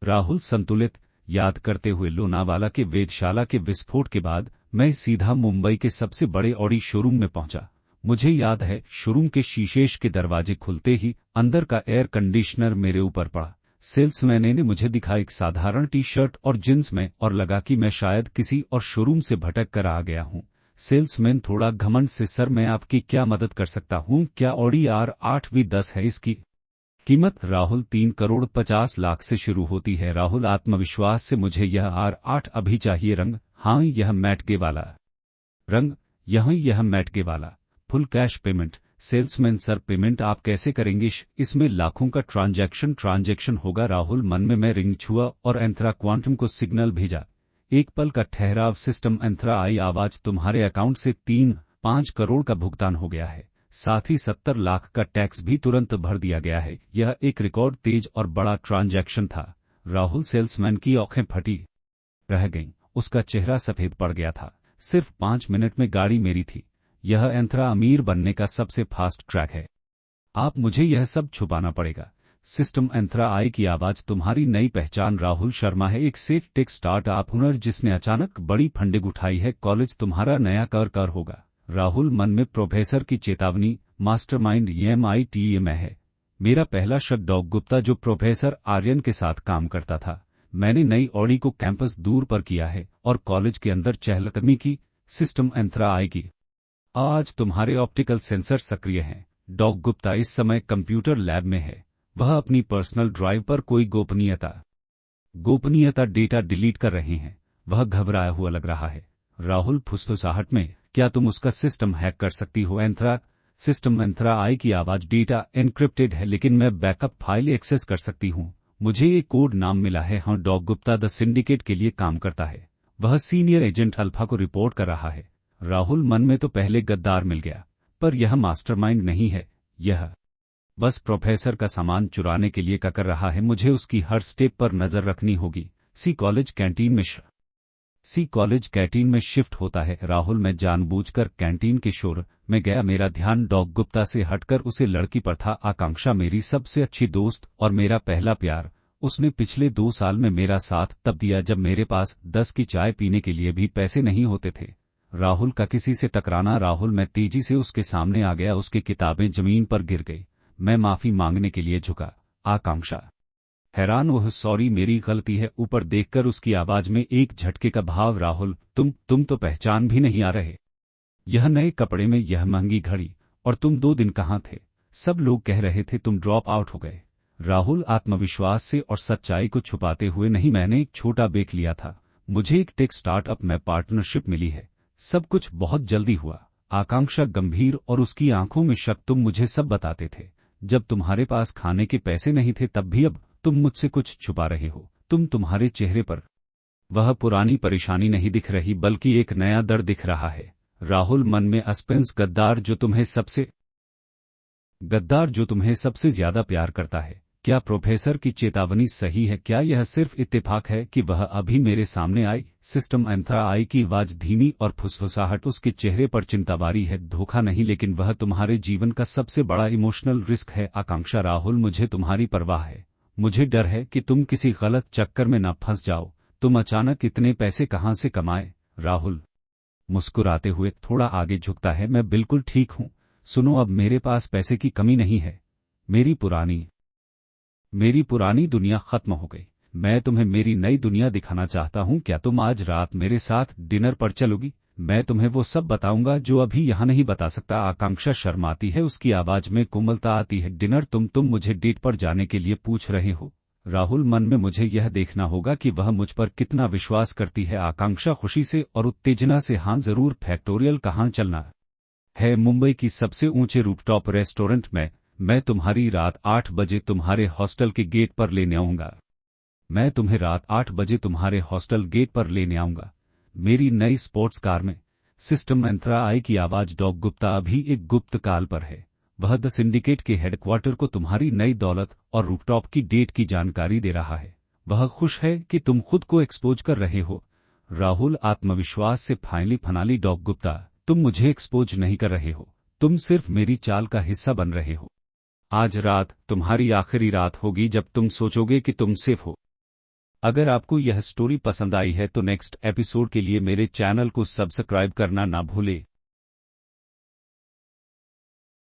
राहुल संतुलित याद करते हुए लोनावाला के वेधशाला के विस्फोट के बाद मैं सीधा मुंबई के सबसे बड़े ऑडी शोरूम में पहुंचा। मुझे याद है, शोरूम के शीशेश के दरवाजे खुलते ही अंदर का एयर कंडीशनर मेरे ऊपर पड़ा। सेल्समैन ने मुझे दिखा एक साधारण टी शर्ट और जींस में, और लगा कि मैं शायद किसी और शोरूम से भटक कर आ गया हूं। सेल्समैन थोड़ा घमंड से, सर मैं आपकी क्या मदद कर सकता हूं? क्या ऑडी R8V10 है? इसकी कीमत राहुल 3,50,00,000 से शुरू होती है। राहुल आत्मविश्वास से, मुझे यह R8 अभी चाहिए। रंग? हाँ, यह मैट ग्रे वाला रंग। यह मैट ग्रे वाला। Full cash payment? Salesman sir payment आप कैसे करेंगे? इसमें लाखों का ट्रांजैक्शन होगा। राहुल मन में, मैं रिंग छुआ और एंथ्रा क्वांटम को सिग्नल भेजा। एक पल का ठहराव। सिस्टम एंथ्रा आई आवाज, तुम्हारे अकाउंट से 3-5 करोड़ का भुगतान हो गया है, साथ ही 70 लाख का टैक्स भी तुरंत भर दिया गया है। यह एक रिकॉर्ड तेज और बड़ा ट्रांजैक्शन था। राहुल सेल्समैन की आंखें फटी रह गईं, उसका चेहरा सफेद पड़ गया था। सिर्फ 5 मिनट में गाड़ी मेरी थी। यह एंथ्रा अमीर बनने का सबसे फास्ट ट्रैक है। आप मुझे यह सब छुपाना पड़ेगा। सिस्टम एंथ्रा आई की आवाज, तुम्हारी नई पहचान राहुल शर्मा है, एक सेफ टेक स्टार्टअप हुनर जिसने अचानक बड़ी फंडिंग उठाई है। कॉलेज तुम्हारा नया कर होगा। राहुल मन में, प्रोफेसर की चेतावनी, मास्टरमाइंड MIT में है। मेरा पहला शक डॉग गुप्ता, जो प्रोफेसर आर्यन के साथ काम करता था। मैंने नई ऑडी को कैंपस दूर पर किया है और कॉलेज के अंदर चहलकदमी की। सिस्टम एंथ्रा आई की आज, तुम्हारे ऑप्टिकल सेंसर सक्रिय हैं। डॉग गुप्ता इस समय कंप्यूटर लैब में है। वह अपनी पर्सनल ड्राइव पर कोई गोपनीयता डेटा डिलीट कर रहे हैं। वह घबराया हुआ लग रहा है। राहुल फुसफुसाहट में, क्या तुम उसका सिस्टम हैक कर सकती हो? सिस्टम एंथ्रा आई की आवाज, डेटा एन्क्रिप्टेड है लेकिन मैं बैकअप फाइल एक्सेस कर सकती हूँ। मुझे एक कोड नाम मिला है। हाँ, डॉग गुप्ता द सिंडिकेट के लिए काम करता है। वह सीनियर एजेंट अल्फा को रिपोर्ट कर रहा है। राहुल मन में, तो पहले गद्दार मिल गया, पर यह मास्टरमाइंड नहीं है। यह बस प्रोफेसर का सामान चुराने के लिए कर रहा है। मुझे उसकी हर स्टेप पर नजर रखनी होगी। सी कॉलेज कैंटीन में शिफ्ट होता है। राहुल, मैं जानबूझकर कैंटीन के शोर में गया। मेरा ध्यान डॉग गुप्ता से हटकर उसे लड़की पर था। आकांक्षा मेरी सबसे अच्छी दोस्त और मेरा पहला प्यार। उसने पिछले 2 साल में मेरा साथ तब दिया जब मेरे पास 10 की चाय पीने के लिए भी पैसे नहीं होते थे। राहुल का किसी से टकराना। राहुल, मैं तेजी से उसके सामने आ गया। उसकी किताबें जमीन पर गिर गई। मैं माफी मांगने के लिए झुका। आकांक्षा हैरान, ओह सॉरी, मेरी गलती है। ऊपर देखकर उसकी आवाज में एक झटके का भाव। राहुल, तुम तो पहचान भी नहीं आ रहे। यह नए कपड़े में, यह महंगी घड़ी, और तुम 2 दिन कहाँ थे? सब लोग कह रहे थे तुम ड्रॉप आउट हो गए। राहुल आत्मविश्वास से और सच्चाई को छुपाते हुए, नहीं, मैंने एक छोटा ब्रेक लिया था। मुझे एक टेक स्टार्टअप में पार्टनरशिप मिली है। सब कुछ बहुत जल्दी हुआ। आकांक्षा गंभीर और उसकी आंखों में शक, तुम मुझे सब बताते थे जब तुम्हारे पास खाने के पैसे नहीं थे, तब भी अब तुम मुझसे कुछ छुपा रहे हो। तुम्हारे चेहरे पर वह पुरानी परेशानी नहीं दिख रही, बल्कि एक नया दर्द दिख रहा है। राहुल मन में, अस्पेंस, गद्दार जो तुम्हें सबसे ज्यादा प्यार करता है। क्या प्रोफेसर की चेतावनी सही है? क्या यह सिर्फ इत्तेफाक है कि वह अभी मेरे सामने आई? सिस्टम एंथ्रा आई की आवाज धीमी और फुसफुसाहट। उसके चेहरे पर चिंतावारी है। धोखा नहीं, लेकिन वह तुम्हारे जीवन का सबसे बड़ा इमोशनल रिस्क है। आकांक्षा, राहुल, मुझे तुम्हारी परवाह है। मुझे डर है कि तुम किसी गलत चक्कर में न फंस जाओ। तुम अचानक इतने पैसे कहाँ से कमाए? राहुल मुस्कुराते हुए थोड़ा आगे झुकता है, मैं बिल्कुल ठीक हूँ। सुनो, अब मेरे पास पैसे की कमी नहीं है। मेरी पुरानी दुनिया खत्म हो गई। मैं तुम्हें मेरी नई दुनिया दिखाना चाहता हूँ। क्या तुम आज रात मेरे साथ डिनर पर चलोगी? मैं तुम्हें वो सब बताऊंगा जो अभी यहाँ नहीं बता सकता। आकांक्षा शर्माती है, उसकी आवाज में कोमलता आती है। डिनर? तुम मुझे डेट पर जाने के लिए पूछ रहे हो? राहुल मन में, मुझे यह देखना होगा कि वह मुझ पर कितना विश्वास करती है। आकांक्षा खुशी से और उत्तेजना से, हाँ जरूर। फैक्टोरियल कहाँ चलना है? मुंबई की सबसे ऊंचे रूफटॉप रेस्टोरेंट में। मैं तुम्हारी रात 8 बजे तुम्हारे हॉस्टल के गेट पर लेने आऊंगा। मैं तुम्हें रात 8 बजे तुम्हारे हॉस्टल गेट पर लेने आऊंगा, मेरी नई स्पोर्ट्स कार में। सिस्टम एंथ्रा आई की आवाज, डॉग गुप्ता अभी एक गुप्त काल पर है। वह द सिंडिकेट के हेडक्वार्टर को तुम्हारी नई दौलत और रूफटॉप की डेट की जानकारी दे रहा है। वह खुश है कि तुम खुद को एक्सपोज कर रहे हो। राहुल आत्मविश्वास से, फाइनली फनाली डॉग गुप्ता, तुम मुझे एक्सपोज नहीं कर रहे हो, तुम सिर्फ मेरी चाल का हिस्सा बन रहे हो। आज रात तुम्हारी आखिरी रात होगी जब तुम सोचोगे कि तुम सेफ हो। अगर आपको यह स्टोरी पसंद आई है तो नेक्स्ट एपिसोड के लिए मेरे चैनल को सब्सक्राइब करना ना भूले।